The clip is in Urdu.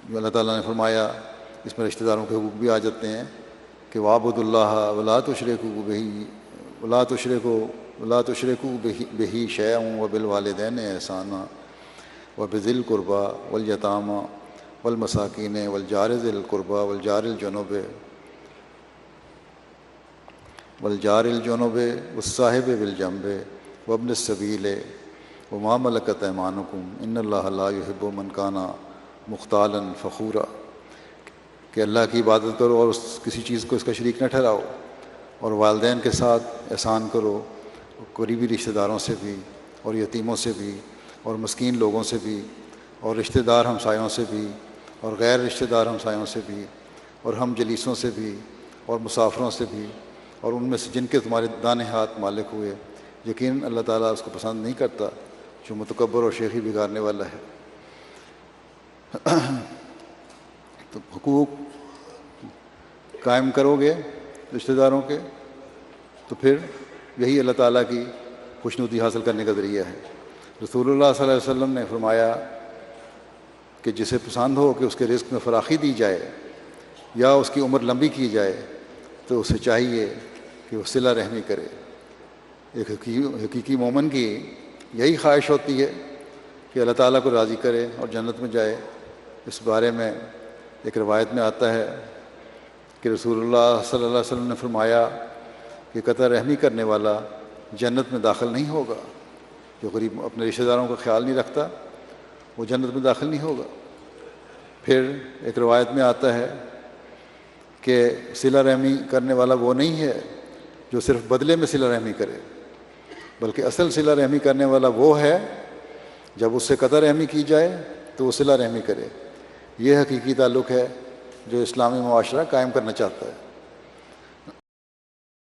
جو اللہ تعالیٰ نے فرمایا اس میں رشتہ داروں کے حقوق بھی آ جاتے ہیں کہ وَاعْبُدُوا اللَّهَ وَلَا تُشْرِكُوا بِهِ شَيْئًا وَبِالْوَالِدَيْنِ إِحْسَانًا وَبِذِي الْقُرْبَى وَالْيَتَامَى وَالْمَسَاكِينِ وَالْجَارِ ذِي الْقُرْبَى والجار الجنوب والصاحب بالجنب وابن السبیل وما ملکت ایمانکم ان اللہ لا یحب من کان مختالا فخورا، کہ اللہ کی عبادت کرو اور کسی چیز کو اس کا شریک نہ ٹھہراؤ، اور والدین کے ساتھ احسان کرو، قریبی رشتہ داروں سے بھی اور یتیموں سے بھی اور مسکین لوگوں سے بھی اور رشتہ دار ہمسایوں سے بھی اور غیر رشتہ دار ہمسایوں سے بھی اور ہم جلیسوں سے بھی اور مسافروں سے بھی اور ان میں سے جن کے تمہارے دانے ہاتھ مالک ہوئے، یقیناً اللہ تعالیٰ اس کو پسند نہیں کرتا جو متکبر اور شیخی بگاڑنے والا ہے۔ تو حقوق قائم کرو گے رشتہ داروں کے تو پھر یہی اللہ تعالیٰ کی خوشنودی حاصل کرنے کا ذریعہ ہے۔ رسول اللہ صلی اللہ علیہ وسلم نے فرمایا کہ جسے پسند ہو کہ اس کے رزق میں فراخی دی جائے یا اس کی عمر لمبی کی جائے تو اسے چاہیے کہ وہ صلہ رحمی کرے۔ ایک حقیقی مومن کی یہی خواہش ہوتی ہے کہ اللہ تعالیٰ کو راضی کرے اور جنت میں جائے۔ اس بارے میں ایک روایت میں آتا ہے کہ رسول اللہ صلی اللہ علیہ وسلم نے فرمایا کہ قطع رحمی کرنے والا جنت میں داخل نہیں ہوگا، جو غریب اپنے رشتہ داروں کا خیال نہیں رکھتا وہ جنت میں داخل نہیں ہوگا۔ پھر ایک روایت میں آتا ہے کہ صلہ رحمی کرنے والا وہ نہیں ہے جو صرف بدلے میں صلہ رحمی کرے، بلکہ اصل صلہ رحمی کرنے والا وہ ہے جب اس سے قطع رحمی کی جائے تو وہ صلہ رحمی کرے۔ یہ حقیقی تعلق ہے جو اسلامی معاشرہ قائم کرنا چاہتا ہے۔